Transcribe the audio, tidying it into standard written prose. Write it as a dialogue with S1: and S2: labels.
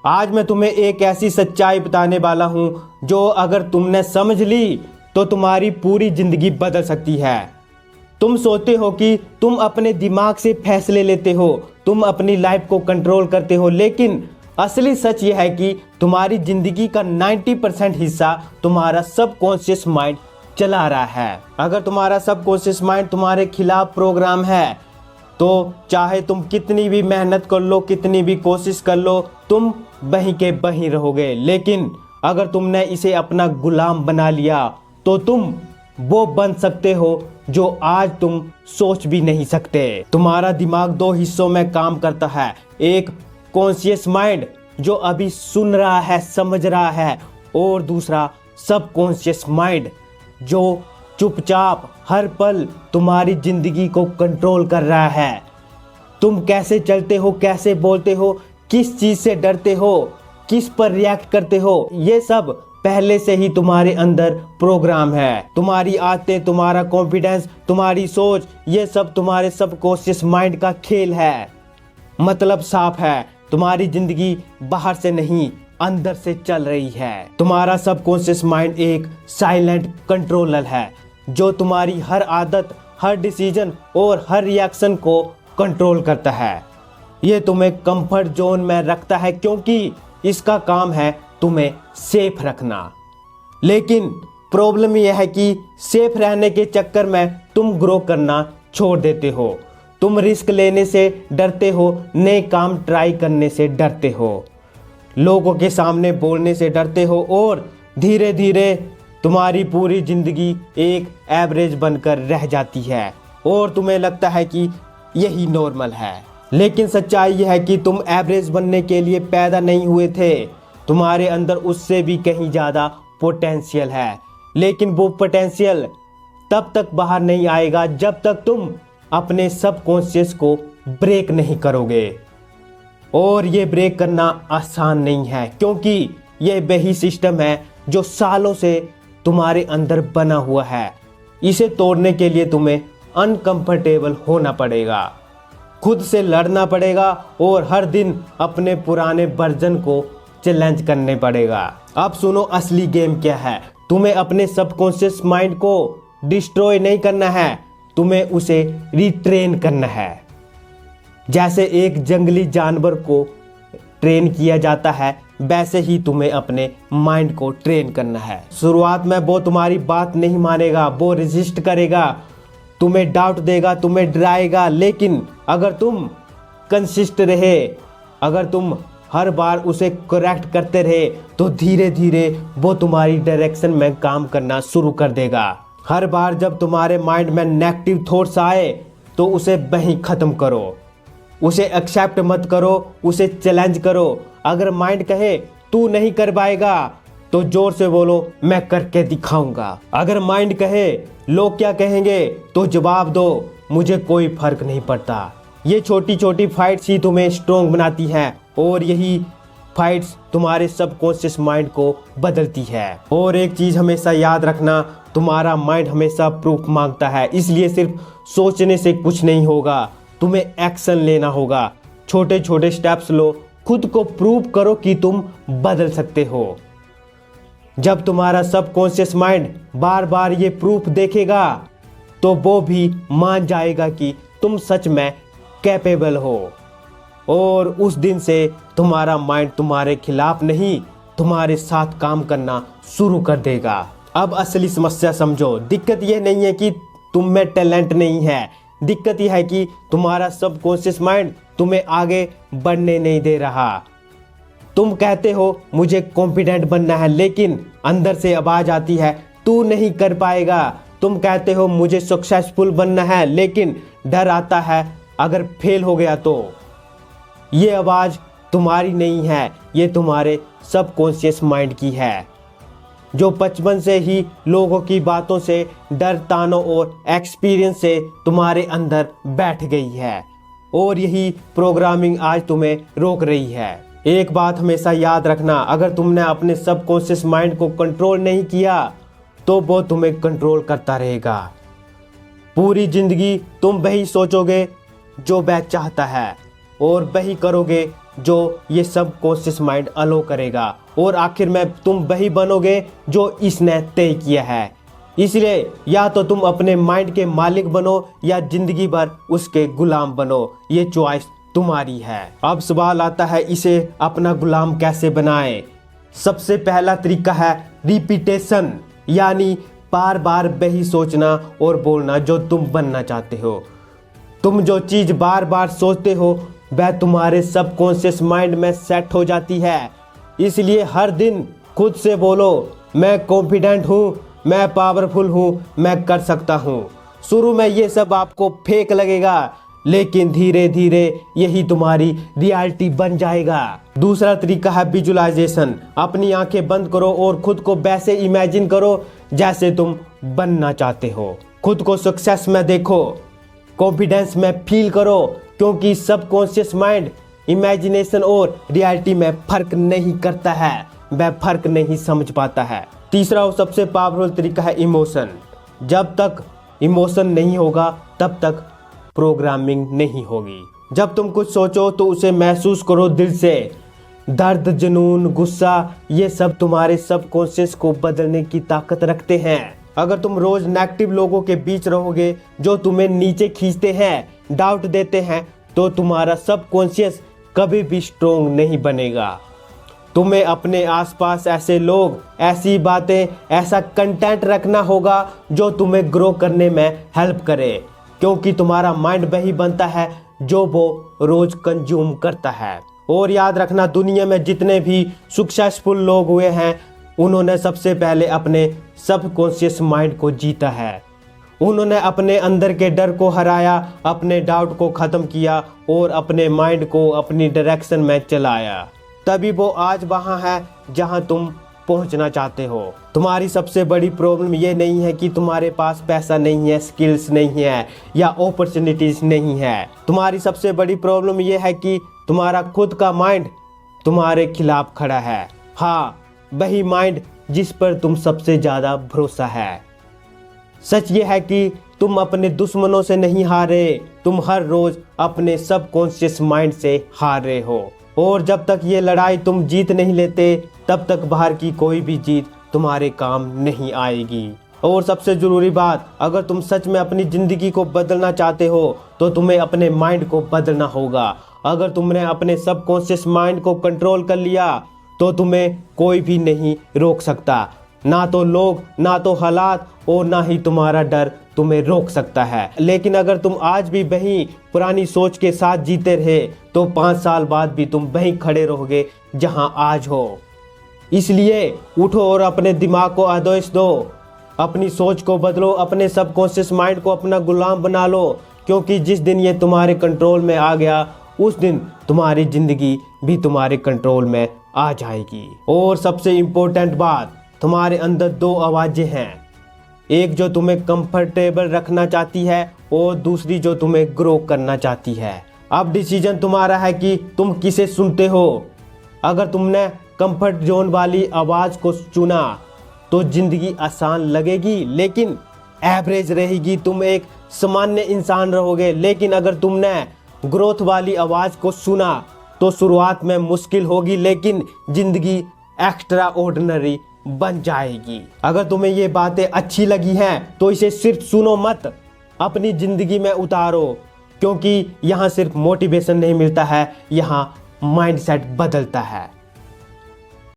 S1: आज मैं तुम्हें एक ऐसी सच्चाई बताने वाला हूँ जो अगर तुमने समझ ली तो तुम्हारी पूरी जिंदगी बदल सकती है। तुम सोचते हो कि तुम अपने दिमाग से फैसले लेते हो, तुम अपनी लाइफ को कंट्रोल करते हो, लेकिन असली सच यह है कि तुम्हारी जिंदगी का 90% हिस्सा तुम्हारा सबकॉन्शियस माइंड चला रहा है। अगर तुम्हारा सबकॉन्शियस माइंड तुम्हारे खिलाफ प्रोग्राम है तो चाहे तुम कितनी भी मेहनत कर लो, कितनी भी कोशिश कर लो, तुम वहीं के वहीं रहोगे। लेकिन अगर तुमने इसे अपना गुलाम बना लिया तो तुम वो बन सकते हो जो आज तुम सोच भी नहीं सकते। तुम्हारा दिमाग दो हिस्सों में काम करता है, एक कॉन्शियस माइंड जो अभी सुन रहा है, समझ रहा है, और दूसरा सबकॉन्शियस माइंड जो चुपचाप हर पल तुम्हारी जिंदगी को कंट्रोल कर रहा है। तुम कैसे चलते हो, कैसे बोलते हो, किस चीज से डरते हो, किस पर रिएक्ट करते हो, ये सब पहले से ही तुम्हारे अंदर प्रोग्राम है। तुम्हारी आदतें, तुम्हारा कॉन्फिडेंस, तुम्हारी सोच, ये सब तुम्हारे सबकॉन्शियस माइंड का खेल है। मतलब साफ है, तुम्हारी जिंदगी बाहर से नहीं अंदर से चल रही है। तुम्हारा सबकॉन्शियस माइंड एक साइलेंट कंट्रोलर है जो तुम्हारी हर आदत, हर डिसीजन और हर रिएक्शन को कंट्रोल करता है। ये तुम्हें कंफर्ट जोन में रखता है क्योंकि इसका काम है तुम्हें सेफ रखना। लेकिन प्रॉब्लम यह है कि सेफ रहने के चक्कर में तुम ग्रो करना छोड़ देते हो। तुम रिस्क लेने से डरते हो, नए काम ट्राई करने से डरते हो, लोगों के सामने बोलने से डरते हो, और धीरे धीरे तुम्हारी पूरी जिंदगी एक एवरेज बनकर रह जाती है और तुम्हें लगता है कि यही नॉर्मल है। लेकिन सच्चाई यह है कि तुम एवरेज बनने के लिए पैदा नहीं हुए थे। तुम्हारे अंदर उससे भी कहीं ज़्यादा पोटेंशियल है, लेकिन वो पोटेंशियल तब तक बाहर नहीं आएगा जब तक तुम अपने सबकॉन्शियस को ब्रेक नहीं करोगे। और ये ब्रेक करना आसान नहीं है क्योंकि ये वही सिस्टम है जो सालों से तुम्हारे अंदर बना हुआ है। इसे तोड़ने के लिए तुम्हें अनकंफर्टेबल होना पड़ेगा, खुद से लड़ना पड़ेगा और हर दिन अपने पुराने वर्जन को चैलेंज करने पड़ेगा। अब सुनो असली गेम क्या है। तुम्हें अपने सबकॉन्शियस माइंड को डिस्ट्रॉय नहीं करना है, तुम्हें उसे रिट्रेन करना है। जैसे एक जंगली जानवर को ट्रेन किया जाता है, वैसे ही तुम्हें अपने माइंड को ट्रेन करना है। शुरुआत में वो तुम्हारी बात नहीं मानेगा, वो रेजिस्ट करेगा, तुम्हें डाउट देगा, तुम्हें डराएगा। लेकिन अगर तुम कंसिस्ट रहे, अगर तुम हर बार उसे करेक्ट करते रहे, तो धीरे धीरे वो तुम्हारी डायरेक्शन में काम करना शुरू कर देगा। हर बार जब तुम्हारे माइंड में नेगेटिव थॉट्स आए तो उसे वहीं ख़त्म करो, उसे एक्सेप्ट मत करो, उसे चैलेंज करो। अगर माइंड कहे तू नहीं कर पाएगा तो जोर से बोलो मैं करके दिखाऊंगा। अगर माइंड कहे लोग क्या कहेंगे तो जवाब दो मुझे कोई फर्क नहीं पड़ता। ये छोटी छोटी फाइट्स ही तुम्हें स्ट्रॉन्ग बनाती हैं और यही फाइट्स तुम्हारे सबकॉन्शियस माइंड को बदलती है। और एक चीज़ हमेशा याद रखना, तुम्हारा माइंड हमेशा प्रूफ मांगता है, इसलिए सिर्फ सोचने से कुछ नहीं होगा, तुम्हें एक्शन लेना होगा। छोटे छोटे स्टेप्स लो, खुद को प्रूव करो कि तुम बदल सकते हो। जब तुम्हारा सबकॉन्शियस माइंड बार बार ये प्रूफ देखेगा तो वो भी मान जाएगा कि तुम सच में कैपेबल हो, और उस दिन से तुम्हारा माइंड तुम्हारे खिलाफ नहीं तुम्हारे साथ काम करना शुरू कर देगा। अब असली समस्या समझो। दिक्कत यह नहीं है कि तुम में टैलेंट नहीं है, दिक्कत यह है कि तुम्हारा सबकॉन्शियस माइंड तुम्हें आगे बढ़ने नहीं दे रहा। तुम कहते हो मुझे कॉन्फिडेंट बनना है, लेकिन अंदर से आवाज आती है तू नहीं कर पाएगा। तुम कहते हो मुझे सक्सेसफुल बनना है, लेकिन डर आता है अगर फेल हो गया तो। ये आवाज तुम्हारी नहीं है, ये तुम्हारे सबकॉन्शियस माइंड की है जो बचपन से ही लोगों की बातों से, डर, तानों और एक्सपीरियंस से तुम्हारे अंदर बैठ गई है, और यही प्रोग्रामिंग आज तुम्हें रोक रही है। एक बात हमेशा याद रखना, अगर तुमने अपने सबकॉन्शियस माइंड को कंट्रोल नहीं किया तो वो तुम्हें कंट्रोल करता रहेगा। पूरी जिंदगी तुम वही सोचोगे जो वह चाहता है और वही करोगे जो ये सब कॉन्शियस माइंड अलो करेगा, और आखिर में तुम वही बनोगे जो इसने तय किया है। इसलिए या तो तुम अपने माइंड के मालिक बनो या जिंदगी भर उसके गुलाम बनो, ये चॉइस तुम्हारी है। अब सवाल आता है, इसे अपना गुलाम कैसे बनाएं? सबसे पहला तरीका है रिपीटेशन, यानी बार बार वही सोचना और बोलना जो तुम बनना चाहते हो। तुम जो चीज़ बार बार सोचते हो वह तुम्हारे सबकॉन्शियस माइंड में सेट हो जाती है। इसलिए हर दिन खुद से बोलो, मैं कॉन्फिडेंट हूँ, मैं पावरफुल हूँ, मैं कर सकता हूँ। शुरू में ये सब आपको फेक लगेगा, लेकिन धीरे धीरे यही तुम्हारी रियलिटी बन जाएगा। दूसरा तरीका है विजुअलाइजेशन। अपनी आंखें बंद करो और खुद को वैसे इमेजिन करो जैसे तुम बनना चाहते हो। खुद को सक्सेस में देखो, कॉन्फिडेंस में फील करो, क्योंकि सबकॉन्शियस माइंड इमेजिनेशन और रियलिटी में फर्क नहीं करता है, वह फर्क नहीं समझ पाता है। तीसरा और सबसे पावरफुल तरीका है इमोशन। जब तक इमोशन नहीं होगा तब तक प्रोग्रामिंग नहीं होगी। जब तुम कुछ सोचो तो उसे महसूस करो दिल से। दर्द, जुनून, गुस्सा, ये सब तुम्हारे सबकॉन्शियस को बदलने की ताकत रखते हैं। अगर तुम रोज नेगेटिव लोगों के बीच रहोगे जो तुम्हें नीचे खींचते हैं, डाउट देते हैं, तो तुम्हारा सबकॉन्शियस कभी भी स्ट्रोंग नहीं बनेगा। तुम्हें अपने आसपास ऐसे लोग, ऐसी बातें, ऐसा कंटेंट रखना होगा जो तुम्हें ग्रो करने में हेल्प करे, क्योंकि तुम्हारा माइंड वही बनता है जो वो रोज कंज्यूम करता है। और याद रखना, दुनिया में जितने भी सक्सेसफुल लोग हुए हैं उन्होंने सबसे पहले अपने सबकॉन्शियस माइंड को जीता है। उन्होंने अपने अंदर के डर को हराया, अपने डाउट को ख़त्म किया और अपने माइंड को अपनी डायरेक्शन में चलाया। तभी वो आज वहाँ है जहाँ तुम पहुँचना चाहते हो। तुम्हारी सबसे बड़ी प्रॉब्लम ये नहीं है कि तुम्हारे पास पैसा नहीं है, स्किल्स नहीं है या अपॉर्चुनिटीज़ नहीं है। तुम्हारी सबसे बड़ी प्रॉब्लम ये है कि तुम्हारा खुद का माइंड तुम्हारे खिलाफ खड़ा है। हाँ, वही माइंड जिस पर तुम सबसे ज़्यादा भरोसा है। सच ये है कि तुम अपने दुश्मनों से नहीं हारे, तुम हर रोज़ अपने सबकॉन्शियस माइंड से हार रहे हो। और जब तक ये लड़ाई तुम जीत नहीं लेते तब तक बाहर की कोई भी जीत तुम्हारे काम नहीं आएगी। और सबसे ज़रूरी बात, अगर तुम सच में अपनी ज़िंदगी को बदलना चाहते हो तो तुम्हें अपने माइंड को बदलना होगा। अगर तुमने अपने सबकॉन्शियस माइंड को कंट्रोल कर लिया तो तुम्हें कोई भी नहीं रोक सकता, ना तो लोग, ना तो हालात और ना ही तुम्हारा डर तुम्हें रोक सकता है। लेकिन अगर तुम आज भी वही पुरानी सोच के साथ जीते रहे तो 5 साल बाद भी तुम वहीं खड़े रहोगे जहां आज हो। इसलिए उठो और अपने दिमाग को आदेश दो, अपनी सोच को बदलो, अपने सबकॉन्शियस माइंड को अपना गुलाम बना लो, क्योंकि जिस दिन ये तुम्हारे कंट्रोल में आ गया उस दिन तुम्हारी ज़िंदगी भी तुम्हारे कंट्रोल में आ जाएगी। और सबसे इम्पोर्टेंट बात, तुम्हारे अंदर 2 आवाज़ें हैं, एक जो तुम्हें कंफर्टेबल रखना चाहती है और दूसरी जो तुम्हें ग्रो करना चाहती है। अब डिसीजन तुम्हारा है कि तुम किसे सुनते हो। अगर तुमने कंफर्ट जोन वाली आवाज़ को चुना तो ज़िंदगी आसान लगेगी लेकिन एवरेज रहेगी, तुम एक सामान्य इंसान रहोगे। लेकिन अगर तुमने ग्रोथ वाली आवाज़ को सुना तो शुरुआत में मुश्किल होगी लेकिन ज़िंदगी एक्स्ट्रा ऑर्डिनरी बन जाएगी। अगर तुम्हें ये बातें अच्छी लगी हैं तो इसे सिर्फ सुनो मत, अपनी ज़िंदगी में उतारो, क्योंकि यहाँ सिर्फ मोटिवेशन नहीं मिलता है, यहाँ माइंडसेट बदलता है।